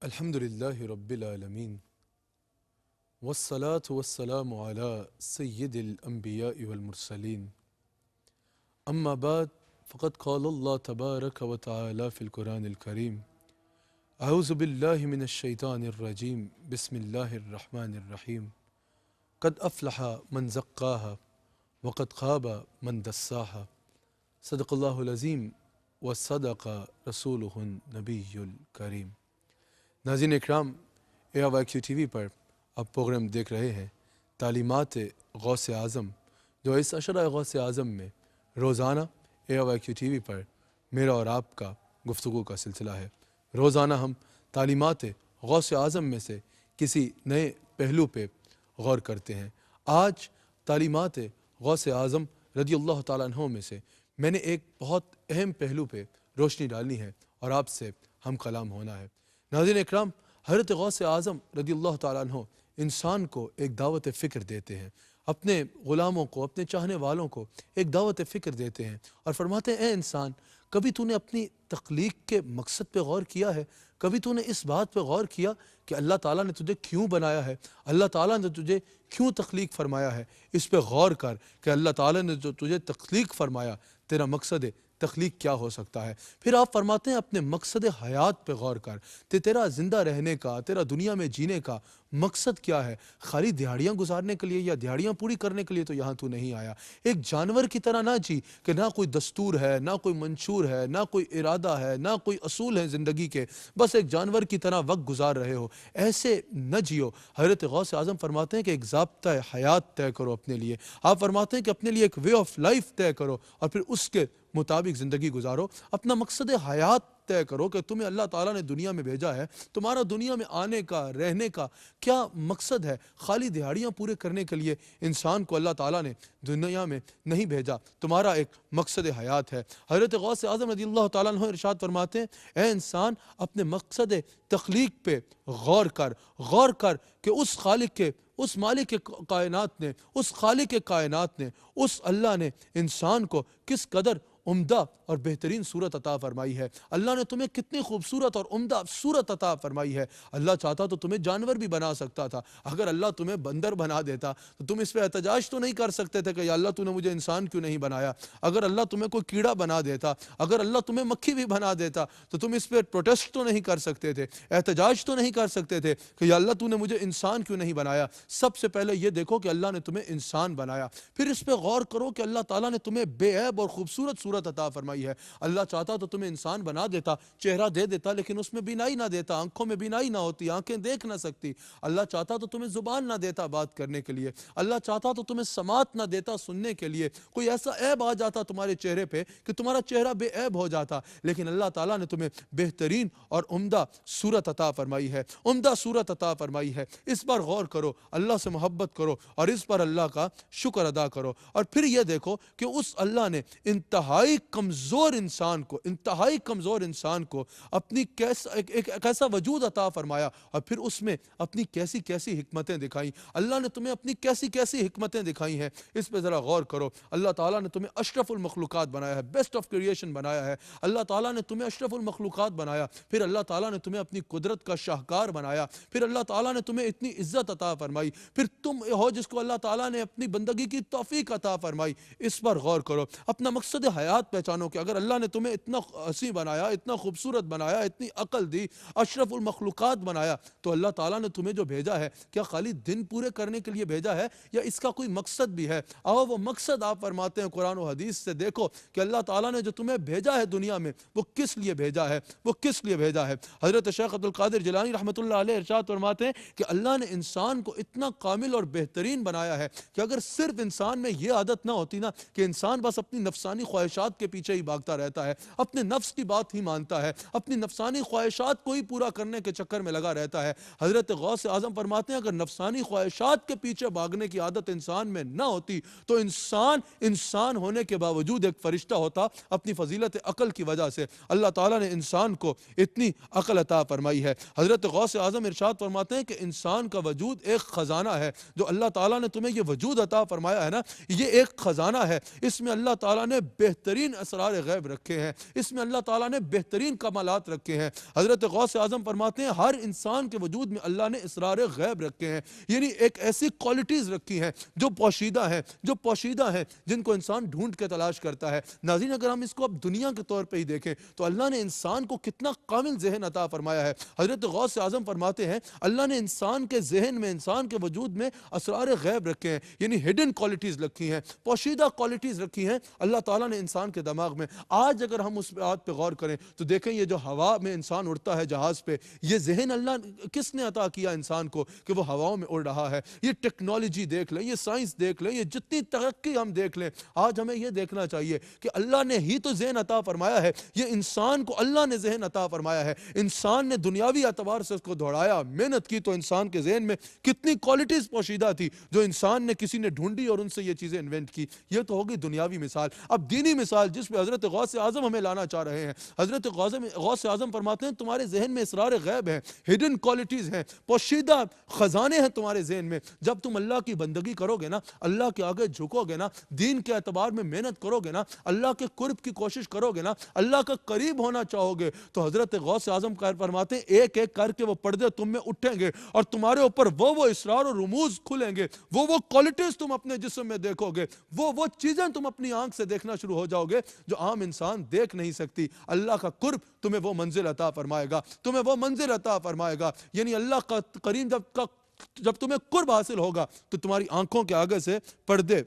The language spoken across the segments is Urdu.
الحمد لله رب العالمين والصلاة والسلام على سيد الأنبياء والمرسلين أما بعد فقد قال الله تبارك وتعالى في القرآن الكريم أعوذ بالله من الشيطان الرجيم بسم الله الرحمن الرحيم قد أفلح من زكاها وقد خاب من دساها صدق الله العظيم وصدق رسوله النبي الكريم۔ ناظرین اکرام، ARYQ ٹی وی پر آپ پروگرام دیکھ رہے ہیں تعلیمات غوث اعظم، جو اس عشرہ غوث اعظم میں روزانہ ARYQ ٹی وی پر میرا اور آپ کا گفتگو کا سلسلہ ہے۔ روزانہ ہم تعلیمات غوث اعظم میں سے کسی نئے پہلو پہ غور کرتے ہیں۔ آج تعلیمات غوث اعظم رضی اللہ تعالیٰ عنہ میں سے میں نے ایک بہت اہم پہلو پہ روشنی ڈالنی ہے اور آپ سے ہم کلام ہونا ہے۔ ناظرین اکرام، حضرت غوث اعظم رضی اللہ تعالیٰ عنہ انسان کو ایک دعوت فکر دیتے ہیں، اپنے غلاموں کو، اپنے چاہنے والوں کو ایک دعوت فکر دیتے ہیں اور فرماتے ہیں اے انسان، کبھی تو نے اپنی تخلیق کے مقصد پہ غور کیا ہے؟ کبھی تو نے اس بات پہ غور کیا کہ اللہ تعالیٰ نے تجھے کیوں بنایا ہے؟ اللہ تعالیٰ نے تجھے کیوں تخلیق فرمایا ہے؟ اس پہ غور کر کہ اللہ تعالیٰ نے جو تجھے تخلیق فرمایا، تیرا مقصد تخلیق کیا ہو سکتا ہے؟ پھر آپ فرماتے ہیں اپنے مقصد حیات پہ غور کر، تیرا زندہ رہنے کا، تیرا دنیا میں جینے کا مقصد کیا ہے؟ خالی دیہڑیاں گزارنے کے لیے یا دیہڑیاں پوری کرنے کے لیے تو یہاں تو نہیں آیا۔ ایک جانور کی طرح نہ جی کہ نہ کوئی دستور ہے، نہ کوئی منشور ہے، نہ کوئی ارادہ ہے، نہ کوئی اصول ہے زندگی کے، بس ایک جانور کی طرح وقت گزار رہے ہو، ایسے نہ جیو۔ حضرت غوث اعظم فرماتے ہیں کہ ایک ضابطہ حیات طے کرو اپنے لیے۔ آپ فرماتے ہیں کہ اپنے لیے ایک وے آف لائف طے کرو اور پھر اس کے مطابق زندگی گزارو۔ اپنا مقصد حیات طے کرو کہ تمہیں اللہ تعالیٰ نے دنیا میں بھیجا ہے، تمہارا دنیا میں آنے کا، رہنے کا کیا مقصد ہے؟ خالی دہاڑیاں پورے کرنے کے لیے انسان کو اللہ تعالیٰ نے دنیا میں نہیں بھیجا، تمہارا ایک مقصد حیات ہے۔ حضرت غوث اعظم رضی اللہ تعالیٰ عنہ ارشاد فرماتے ہیں اے انسان، اپنے مقصد تخلیق پہ غور کر کہ اس خالق کے، اس مالک کائنات نے، اس خالق کائنات نے، اس اللہ نے انسان کو کس قدر عمدہ اور بہترین صورت عطا فرمائی ہے۔ اللہ نے تمہیں کتنی خوبصورت اور عمدہ صورت عطا فرمائی ہے۔ اللہ چاہتا تو تمہیں جانور بھی بنا سکتا تھا۔ اگر اللہ تمہیں بندر بنا دیتا تو تم اس پہ احتجاج تو نہیں کر سکتے تھے کہ یا اللہ تو نے مجھے انسان کیوں نہیں بنایا۔ اگر اللہ تمہیں کوئی کیڑا بنا دیتا، اگر اللہ تمہیں مکھی بھی بنا دیتا تو تم اس پہ پروٹیسٹ تو نہیں کر سکتے تھے، احتجاج تو نہیں کر سکتے تھے کہ یا اللہ تو نے مجھے انسان کیوں نہیں بنایا۔ سب سے پہلے یہ دیکھو کہ اللہ نے تمہیں انسان بنایا، پھر اس پہ غور کرو کہ اللہ تعالیٰ نے تمہیں بے عیب اور خوبصورت صورت عطا فرمائی ہے۔ اللہ چاہتا تو تمہیں انسان بنا دیتا، چہرہ دے دیتا، لیکن اس میں بینائی نہ دیتا، آنکھوں میں بینائی نہ ہوتی، آنکھیں دیکھ نہ سکتی۔ اللہ چاہتا تو تمہیں زبان نہ دیتا بات کرنے کے لیے، اللہ چاہتا تو تمہیں سماعت نہ دیتا سننے کے لیے، کوئی ایسا عیب آ جاتا تمہارے چہرے پہ کہ تمہارا چہرہ بے عیب ہو جاتا، لیکن اللہ تعالیٰ نے تمہیں بہترین اور عمدہ صورت عطا فرمائی ہے، عمدہ صورت عطا فرمائی ہے۔ اس پر غور کرو، اللہ سے محبت کرو اور اس پر اللہ کا شکر ادا کرو، اور پھر یہ دیکھو کہ اس اللہ نے انتہائی کمزور انسان کو اپنی ایک ایسا وجود عطا فرمایا اور پھر اس میں اپنی کیسی حکمتیں دکھائیں۔ اللہ نے تمہیں اپنی کیسی حکمتیں دکھائی ہیں، اس پہ ذرا غور کرو۔ اللہ تعالیٰ نے تمہیں اشرف المخلوقات بنایا ہے، بیسٹ آف کریشن بنایا ہے۔ اللہ تعالیٰ نے تمہیں اشرف المخلوقات بنایا، پھر اللہ تعالیٰ نے تمہیں اپنی قدرت کا شاہکار بنایا، پھر اللہ تعالیٰ نے تمہیں اتنی عزت عطا فرمائی، پھر تم ہو جس کو اللہ تعالیٰ نے اپنی بندگی کی توفیق عطا فرمائی۔ اس پر غور کرو، اپنا مقصد حیات پہچانو کہ اگر اللہ نے تمہیں اتنا حسین بنایا، اتنا خوبصورت بنایا، اتنی عقل دی، اشرف المخلوقات بنایا، تو اللہ تعالیٰ نے تمہیں جو بھیجا ہے کیا خالی دن پورے کرنے کے لیے بھیجا ہے یا اس کا کوئی مقصد بھی ہے؟ اور وہ مقصد آپ فرماتے ہیں قرآن و حدیث سے دیکھو کہ اللہ تعالیٰ نے جو تمہیں بھیجا ہے دنیا میں وہ کس لیے بھیجا ہے، وہ کس لیے بھیجا ہے۔ حضرت شیخ عبد القادر جیلانی رحمۃ اللہ علیہ ارشاد فرماتے ہیں کہ اللہ نے انسان کو اتنا کامل اور بہترین بنایا ہے کہ اگر صرف انسان میں یہ عادت نہ ہوتی نا کہ انسان بس اپنی نفسانی خواہشات کے پیچھے ہی بھاگتا رہتا ہے، اپنے نفس کی بات ہی مانتا ہے، اپنی نفسانی خواہشات کو ہی پورا کرنے کے چکر میں لگا رہتا ہے۔ حضرت غوث اعظم فرماتے ہیں اگر نفسانی خواہشات کے پیچھے بھاگنے کی عادت انسان میں نہ ہوتی تو انسان ہونے کے باوجود ایک فرشتہ ہوتا۔ اپنی فضیلت عقل کی وجہ سے اللہ تعالیٰ نے انسان کو اتنی عقل عطا فرمائی ہے۔ حضرت غوث اعظم ارشاد فرماتے ہیں کہ انسان کا وجود ایک خزانہ ہے، جو اللہ تعالیٰ نے تمہیں یہ وجود عطا فرمایا ہے نا، یہ ایک خزانہ ہے، اس میں اللہ تعالیٰ نے بہترین بہترین اسرار غیب رکھے ہیں، اس میں اللہ تعالیٰ نے بہترین کمالات رکھے ہیں۔ حضرت غوث اعظم فرماتے ہیں ہر انسان کے وجود میں اللہ نے اسرار غیب رکھے ہیں، یعنی ایک ایسی کوالٹیز رکھی ہیں جو پوشیدہ ہیں جن کو انسان ڈھونڈ کے تلاش کرتا ہے۔ ناظرین اگر ہم اس کو اب دنیا کے طور پہ ہی دیکھیں تو اللہ نے انسان کو کتنا کامل ذہن عطا فرمایا ہے۔ حضرت غوث اعظم فرماتے ہیں اللہ نے انسان کے ذہن میں، انسان کے وجود میں اسرار غیب رکھے ہیں، یعنی ہڈن کوالٹیز رکھی ہیں، پوشیدہ کوالٹیز رکھی ہیں اللہ تعالیٰ نے انسان کے دماغ میں۔ آج اگر ہم اس بات پہ غور کریں تو دیکھیں یہ جو ہوا میں انسان اڑتا ہے جہاز پہ، یہ ذہن اللہ کس نے عطا کیا انسان کو کہ وہ ہواؤں میں اڑ رہا ہے؟ یہ ٹیکنالوجی دیکھ لیں، یہ سائنس دیکھ لیں، یہ جتنی ترقی ہم دیکھ لیں، آج ہمیں یہ دیکھنا چاہیے کہ اللہ نے ہی تو ذہن عطا فرمایا ہے، یہ انسان کو اللہ نے ذہن عطا فرمایا ہے۔ انسان نے دنیاوی اعتبار سے اس کو دوڑایا، محنت کی، تو انسان کے ذہن میں کتنی کوالٹیز پوشیدہ تھی جو انسان نے کسی نے ڈھونڈی اور ان سے یہ چیزیں انوینٹ کی۔ یہ تو ہوگی دنیاوی مثال۔ اب دینی مثال جس پہ حضرت غوث اعظم ہمیں لانا چاہ رہے ہیں، حضرت غوث اعظم فرماتے ہیں تمہارے ذہن میں اسرار غیب ہیں، ہڈن کوالٹیز ہیں، پوشیدہ خزانے ہیں تمہارے ذہن میں۔ جب تم اللہ کی بندگی کرو گے نا، اللہ کے آگے جھکو گے نا، دین کے اعتبار میں محنت کرو گے نا، اللہ کے قرب کی کوشش کرو گے نا، اللہ کا قریب ہونا چاہو گے، تو حضرت غوث اعظم فرماتے ہیں ایک ایک کر کے وہ پردے تم میں اٹھیں گے اور تمہارے اوپر وہ اسرار و رموز کھلیں گے، وہ کوالٹیز تم اپنے جسم میں دیکھو گے، وہ چیزیں تم اپنی آنکھ سے دیکھنا شروع ہو جاؤ گے جو عام انسان دیکھ نہیں سکتی۔ اللہ کا قرب تمہیں وہ منزل عطا فرمائے گا، تمہیں وہ منزل عطا فرمائے گا، یعنی اللہ کا قریب جب تمہیں قرب حاصل ہوگا تو تمہاری آنکھوں کے آگے سے پردے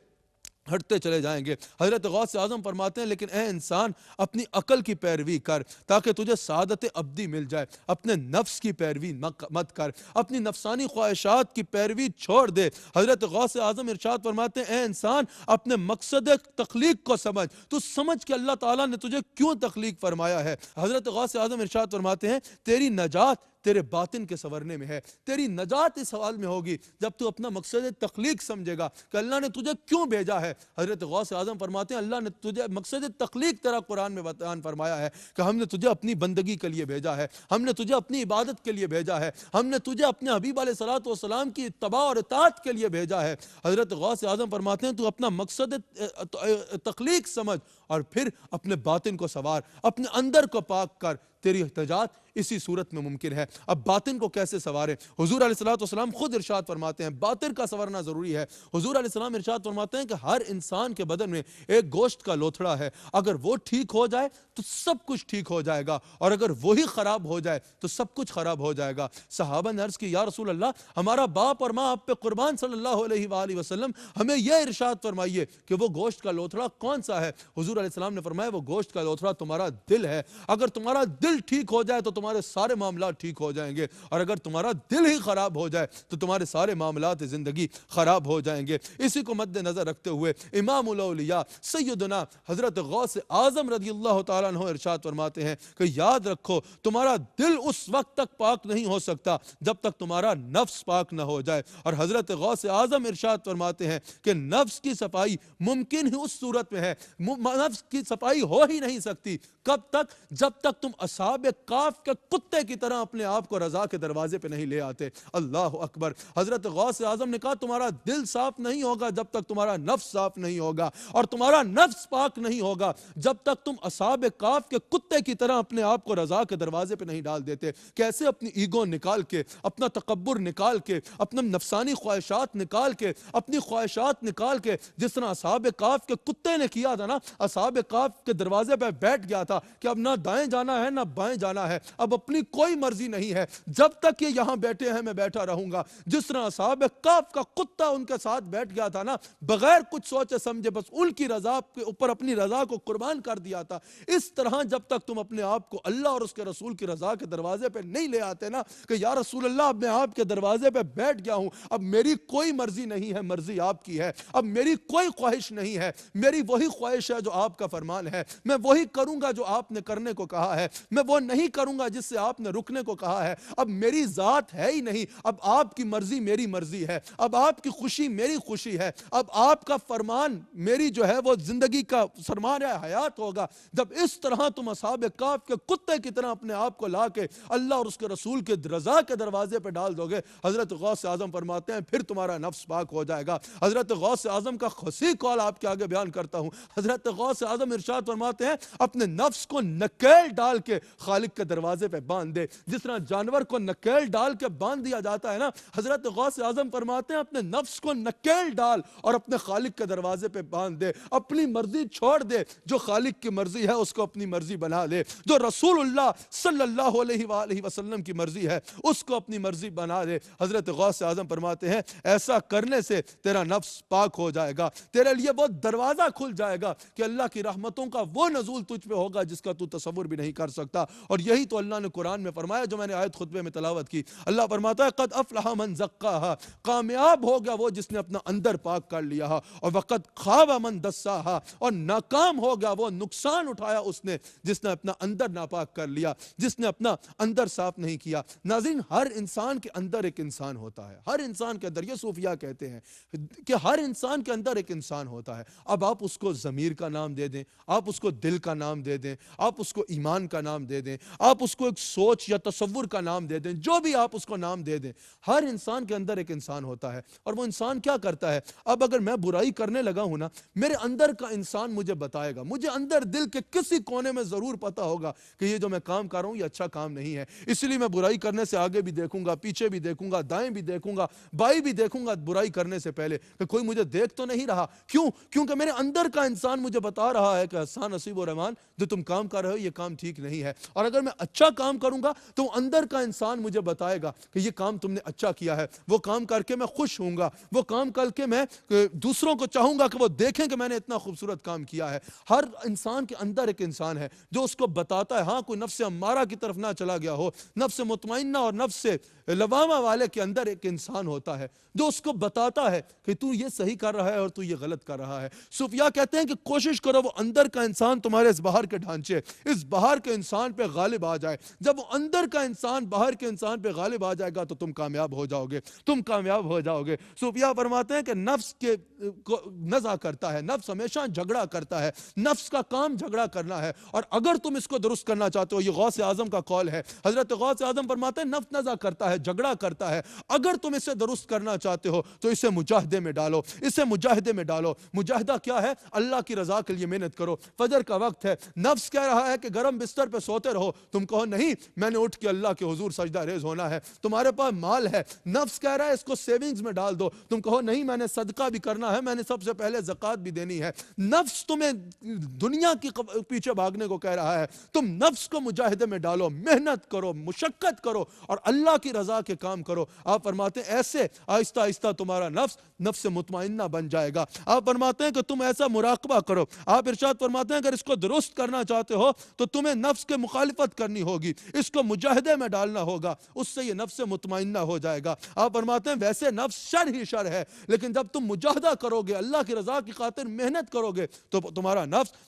ہٹتے چلے جائیں گے۔ حضرت غوث اعظم فرماتے ہیں لیکن اے انسان اپنی عقل کی پیروی کر تاکہ تجھے سعادت ابدی مل جائے، اپنے نفس کی پیروی مت کر، اپنی نفسانی خواہشات کی پیروی چھوڑ دے۔ حضرت غوث اعظم ارشاد فرماتے ہیں اے انسان اپنے مقصد تخلیق کو سمجھ، تو سمجھ کہ اللہ تعالیٰ نے تجھے کیوں تخلیق فرمایا ہے۔ حضرت غوث اعظم ارشاد فرماتے ہیں تیری نجات تیرے باطن کے سنورنے میں ہے، تیری نجات اس حال میں ہوگی جب تو اپنا مقصد تخلیق سمجھے گا کہ اللہ نے تجھے کیوں بھیجا ہے۔ حضرت غوث اعظم فرماتے ہیں اللہ نے تجھے مقصد تخلیق تیرا قرآن میں بیان فرمایا ہے کہ ہم نے تجھے اپنی بندگی کے لیے بھیجا ہے، ہم نے تجھے اپنی عبادت کے لیے بھیجا ہے، ہم نے تجھے اپنے حبیب علیہ الصلوۃ والسلام کی اتباع اور اطاعت کے لیے بھیجا ہے۔ حضرت غوث اعظم فرماتے ہیں تو اپنا مقصد تخلیق سمجھ اور پھر اپنے باطن کو سنوار، اپنے اندر کو پاک کر، تیری احتجاج اسی صورت میں ممکن ہے۔ اب باطن کو کیسے سنواریں؟ حضور علیہ الصلوۃ والسلام خود ارشاد فرماتے ہیں باطن کا سنورنا ضروری ہے۔ حضور علیہ السلام ارشاد فرماتے ہیں کہ ہر انسان کے بدن میں ایک گوشت کا لوتھڑا ہے، اگر وہ ٹھیک ہو جائے تو سب کچھ ٹھیک ہو جائے گا، اور اگر وہی خراب ہو جائے تو سب کچھ خراب ہو جائے گا۔ صحابہ نے عرض کی یا رسول اللہ ہمارا باپ اور ماں آپ پہ قربان صلی اللہ علیہ وآلہ وسلم، ہمیں یہ ارشاد فرمائیے کہ وہ گوشت کا لوتھڑا کون سا ہے؟ حضور علیہ السلام نے فرمایا وہ گوشت کا لوتھڑا تمہارا دل ہے، اگر تمہارا دل ٹھیک ہو جائے تو تمہارے سارے معاملات ٹھیک ہو جائیں گے، اور اگر تمہارا دل ہی خراب ہو جائے تو تمہارے سارے معاملات زندگی خراب ہو جائیں گے۔ اسی کو مد نظر رکھتے ہوئے امام الاولیاء سیدنا حضرت غوث اعظم رضی اللہ تعالیٰ عنہ ارشاد فرماتے ہیں کہ یاد رکھو تمہارا دل اس وقت تک پاک نہیں ہو سکتا جب تک تمہارا نفس پاک نہ ہو جائے، اور حضرت غوث اعظم ارشاد فرماتے ہیں کہ نفس کی صفائی ممکن ہی اس صورت میں ہے، نفس کی صفائی ہو ہی نہیں سکتی کب تک؟ جب تک تم اصحاب کاف کے کتے کی طرح اپنے آپ کو رضا کے دروازے پہ نہیں لے آتے۔ اللہ اکبر۔ حضرت غوث اعظم نے کہا تمہارا دل صاف نہیں ہوگا جب تک تمہارا نفس صاف نہیں ہوگا، اور تمہارا نفس پاک نہیں ہوگا جب تک تم اصحاب کاف کے کتے کی طرح اپنے آپ کو رضا کے دروازے پہ نہیں ڈال دیتے۔ کیسے؟ اپنی ایگو نکال کے، اپنا تکبر نکال کے، اپنا نفسانی خواہشات نکال کے، اپنی خواہشات نکال کے، جس طرح اصحاب کاف کے کتے نے کیا تھا نا، اصحاب کاف کے دروازے پہ بیٹھ گیا تھا کہ اب نہ دائیں جانا ہے نہ بائیں جانا ہے، اب اپنی کوئی مرضی نہیں ہے، جب تک یہ یہاں بیٹھے ہیں میں بیٹھا رہوں گا۔ جس طرح اصحاب کاف کا کتا ان کے ساتھ بیٹھ گیا تھا نا، بغیر کچھ سوچے سمجھے بس ان کی رضا کے اوپر اپنی رضا کو قربان کر دیا تھا، اس طرح جب تک تم اپنے آپ کو اللہ اور اس کے رسول کی رضا کے دروازے پہ نہیں لے آتے نا کہ یا رسول اللہ اب میں آپ کے دروازے پہ بیٹھ گیا ہوں، اب میری کوئی مرضی نہیں ہے، مرضی آپ کی ہے، اب میری کوئی خواہش نہیں ہے، میری وہی خواہش ہے جو آپ کا فرمان ہے، میں وہی کروں گا جو آپ نے کرنے کو کہا ہے، میں وہ نہیں کروں گا جس سے آپ نے رکنے کو کہا ہے، اب میری ذات ہے ہی نہیں، اب آپ کی مرضی میری مرضی ہے، اب آپ کی خوشی میری خوشی ہے، اب آپ کا فرمان میری جو ہے وہ زندگی کا فرمان حیات ہوگا۔ جب اس طرح تم اصحاب کاف کے کتے کی طرح اپنے آپ کو لا کے اللہ اور اس کے رسول کے رضا کے دروازے پہ ڈال دو گے، حضرت غوث اعظم فرماتے ہیں پھر تمہارا نفس پاک ہو جائے گا۔ حضرت غوث اعظم کا خصی قول آپ کے آگے بیان کرتا ہوں۔ حضرت غوث غوث اعظم ارشاد فرماتے ہیں اپنے نفس کو نکیل ڈال کے خالق کے دروازے پہ باندھ دے، جس طرح جانور کو نکیل ڈال کے باندھ دیا جاتا ہے نا، حضرت غوث اعظم فرماتے ہیں اپنے نفس کو نکیل ڈال اور اپنے خالق کے دروازے پہ باندھ دے، اپنی مرضی چھوڑ دے، جو خالق کی مرضی ہے اس کو اپنی مرضی بنا دے، جو رسول اللہ صلی اللہ علیہ وآلہ وسلم کی مرضی ہے اس کو اپنی مرضی بنا دے۔ حضرت غوث اعظم فرماتے ہیں ایسا کرنے سے تیرا نفس پاک ہو جائے گا، تیرے لیے وہ دروازہ کھل جائے گا کہ اللہ کی رحمتوں کا وہ نزول تجھ پہ ہوگا جس کا تو تصور بھی نہیں کر سکتا۔ اور یہی تو اللہ نے قرآن میں فرمایا جو میں نے آیت خطبے میں تلاوت کی، اللہ فرماتا ہے قد افلح من زکاہا، کامیاب ہو گیا وہ جس نے اپنا اندر پاک کر لیا، اور وقد خاب من دساہا، اور ناکام ہو گیا وہ، نقصان اٹھایا اس نے جس نے اپنا اندر ناپاک کر لیا، جس نے اپنا اندر صاف نہیں کیا۔ ناظرین، ہر انسان کے اندر ایک انسان ہوتا ہے، ہر انسان کے اندر، یہ صوفیاء کہتے ہیں کہ ہر انسان کے اندر ایک انسان ہوتا ہے۔ اب آپ اس کو ضمیر کا نام دے دیں، آپ اس کو دل کا نام دے دیں، آپ اس کو ایمان کا نام دے دیں، آپ اس کو ایک سوچ یا تصور کا نام دے دیں، جو بھی آپ اس کو نام دے دیں، ہر انسان کے اندر ایک انسان ہوتا ہے۔ اور وہ انسان کیا کرتا ہے؟ اب اگر میں برائی کرنے لگا ہوں نا، میرے اندر کا انسان مجھے بتائے گا، مجھے اندر دل کے کسی کونے میں ضرور پتا ہوگا کہ یہ جو میں کام کر رہا ہوں یہ اچھا کام نہیں ہے، اس لیے میں برائی کرنے سے آگے بھی دیکھوں گا، پیچھے بھی دیکھوں گا، دائیں بھی دیکھوں گا، بائیں بھی دیکھوں گا برائی کرنے سے پہلے کہ کوئی مجھے دیکھ تو نہیں رہا۔ کیوں؟ کیونکہ میرے اندر کا انسان مجھے بتا رہا ہے کہ حسان، نصیب و رحمان، جو تم کام کر رہے ہو یہ کام ٹھیک نہیں ہے۔ اور اگر میں اچھا کام کروں گا تو اندر کا انسان مجھے بتائے گا کہ یہ کام تم نے اچھا کیا ہے، وہ کام کر کے میں خوش ہوں گا، وہ کام کر کے میں دوسروں کو چاہوں گا کہ وہ دیکھیں کہ میں نے اتنا خوبصورت کام کیا ہے۔ ہر انسان کے اندر ایک انسان ہے جو اس کو بتاتا ہے، ہاں کوئی نفس امارہ کی طرف نہ چلا گیا ہو، نفس مطمئنہ اور نفس لوامہ والے کے اندر ایک انسان ہوتا ہے جو اس کو بتاتا ہے کہ تو یہ صحیح کر رہا ہے اور تو یہ غلط کر رہا ہے۔ صوفیاء کہتے ہیں کہ کوشش کرو وہ اندر کا انسان تمہارے اس باہر کے ڈھانچے، اس باہر کے انسان پہ غالب آ جائے۔ جب وہ اندر کا انسان باہر کے انسان پہ غالب آ جائے گا تو تم کامیاب ہو جاؤ گے، تم کامیاب ہو جاؤ گے۔ صوفیاء فرماتے ہیں کہ نفس کے نزع کرتا ہے، نفس ہمیشہ جھگڑا کرتا ہے، نفس کا کام جھگڑا کرنا ہے، اور اگر تم اس کو درست کرنا چاہتے ہو، یہ غوث اعظم کا قول ہے، حضرت غوث اعظم فرماتے ہیں نفس نزع کرتا ہے، جھگڑا کرتا ہے، اگر تم اسے درست کرنا چاہتے ہو تو اسے مجاہدے میں ڈالو، اسے مجاہدے میں ڈالو۔ مجاہدہ کیا ہے؟ اللہ کی رضا کے لیے محنت کرو۔ فجر کا وقت ہے، نفس کہہ رہا ہے کہ گرم بستر پہ سوتے رہو، تم کہو نہیں میں نے اٹھ کے اللہ کے حضور سجدہ ریز ہونا ہے۔ تمہارے پاس مال ہے، نفس کہہ رہا ہے اس کو سیونگز میں ڈال دو، تم کہو نہیں میں نے صدقہ بھی کرنا ہے، میں نے سب سے پہلے زکوٰۃ بھی دینی ہے۔ نفس تمہیں دنیا کی پیچھے بھاگنے کو کہہ رہا ہے، تم نفس کو مجاہدے میں ڈالو، محنت کرو، مشقت کرو اور اللہ کی رضا کے کام کرو۔ آپ فرماتے ہیں ایسے آہستہ آہستہ تمہارا نفس مطمئنہ بن جائے گا۔ آپ فرماتے ہیں کہ تم ایسا مراقبہ کرو۔ آپ ارشاد فرماتے ہیں اگر اس کو درست کرنا چاہتے ہو تو تمہیں نفس کے مخالفت کرنی ہوگی، اس کو مجاہدے میں ڈالنا ہوگا، اس سے یہ نفس مطمئنہ ہو جائے گا۔ آپ فرماتے ہیں ویسے نفس شر ہی شر ہے، لیکن جب تم مجاہدہ کرو گے، اللہ کی رضا کی خاطر محنت کرو گے تو تمہارا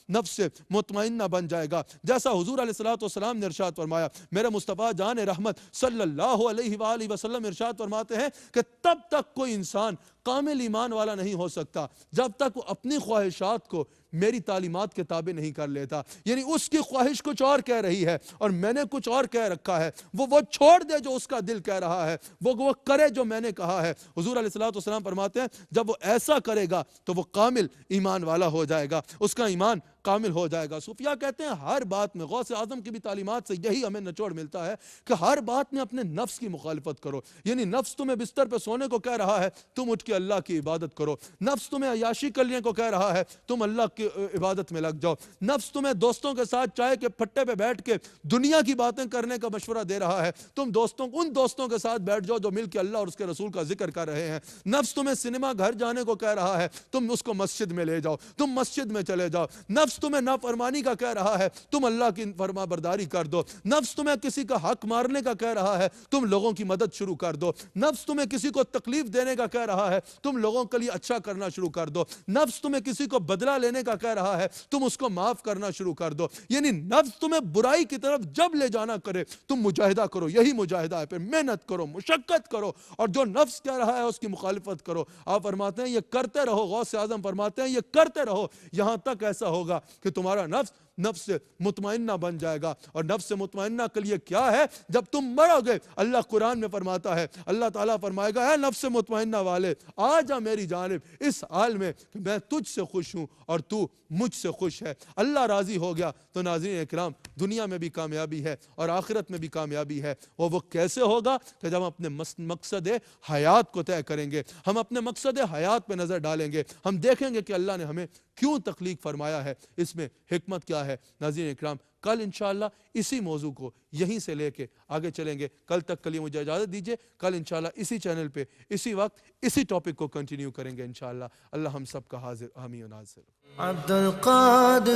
نفس مطمئنہ بن جائے گا۔ جیسا حضور علیہ الصلوۃ والسلام نے ارشاد فرمایا، میرے مصطفیٰ جان رحمت صلی اللہ علیہ وآلہ وسلم ارشاد فرماتے ہیں کہ تب تک کوئی انسان کامل ایمان والا نہیں ہو سکتا جب تک وہ اپنی خواہشات کو میری تعلیمات کے تابع نہیں کر لیتا۔ یعنی اس کی خواہش کچھ اور کہہ رہی ہے اور میں نے کچھ اور کہہ رکھا ہے، وہ چھوڑ دے جو اس کا دل کہہ رہا ہے، وہ کرے جو میں نے کہا ہے۔ حضور علیہ الصلوۃ والسلام فرماتے ہیں جب وہ ایسا کرے گا تو وہ کامل ایمان والا ہو جائے گا، اس کا ایمان کامل ہو جائے گا۔ صوفیاء کہتے ہیں ہر بات میں، غوث اعظم کی بھی تعلیمات سے یہی ہمیں نچوڑ ملتا ہے کہ ہر بات میں اپنے نفس کی مخالفت کرو۔ یعنی نفس تمہیں بستر پہ سونے کو کہہ رہا ہے، تم اٹھ کے اللہ کی عبادت کرو۔ نفس تمہیں عیاشی کرنے کو کہہ رہا ہے، تم اللہ کی عبادت میں لگ جاؤ۔ نفس تمہیں دوستوں کے ساتھ چائے کے پھٹے پہ بیٹھ کے دنیا کی باتیں کرنے کا مشورہ دے رہا ہے، تم ان دوستوں کے ساتھ بیٹھ جاؤ جو مل کے اللہ اور اس کے رسول کا ذکر کر رہے ہیں۔ نفس تمہیں سنیما گھر جانے کو کہہ رہا ہے، تم اس کو مسجد میں لے جاؤ، تم مسجد میں چلے جاؤ۔ نفس تمہیں نافرمانی کا کہہ رہا ہے، تم اللہ کی فرما برداری کر دو۔ نفس تمہیں کسی کا حق مارنے کا کہہ رہا ہے، تم لوگوں کی مدد شروع کر دو۔ نفس تمہیں کسی کو تکلیف دینے کا کہہ رہا ہے، تم لوگوں کے لیے اچھا کرنا شروع کر دو۔ نفس تمہیں کسی کو بدلہ لینے کا کہہ رہا ہے، تم اس کو معاف کرنا شروع کر دو۔ یعنی نفس تمہیں برائی کی طرف جب لے جانا کرے تم مجاہدہ کرو، یہی مجاہدہ ہے، پھر محنت کرو، مشقت کرو اور جو نفس کہہ رہا ہے اس کی مخالفت کرو۔ آپ فرماتے ہیں یہ کرتے رہو، غوث اعظم فرماتے ہیں یہ کرتے رہو یہاں تک ایسا ہوگا کہ تمہارا نفس نفس مطمئنہ بن جائے گا. اور نفس مطمئنہ کے لیے کیا ہے؟ جب تم مرو گے اللہ قرآن میں فرماتا ہے, اللہ تعالیٰ فرمائے گا اے نفس مطمئنہ والے آ جا میری جانب اس حال میں کہ میں تجھ سے خوش ہوں اور تو مجھ سے خوش ہے. اللہ راضی ہو گیا تو ناظرین اکرام دنیا میں بھی کامیابی ہے اور آخرت میں بھی کامیابی ہے. اور وہ کیسے ہوگا؟ کہ جب ہم اپنے مقصد حیات کو طے کریں گے, ہم اپنے مقصد حیات پہ نظر ڈالیں گے, ہم دیکھیں گے کہ اللہ نے ہمیں کیوں تخلیق فرمایا ہے, اس میں حکمت کیا ہے. ناظرین اکرام کل انشاءاللہ اسی موضوع کو یہیں سے لے کے آگے چلیں گے. کل تک کے لیے مجھے اجازت دیجیے, کل انشاءاللہ اسی چینل پہ اسی وقت اسی ٹاپک کو کنٹینیو کریں گے انشاءاللہ. اللہ ہم سب کا حاضر حامی و ناصر. عبد القادر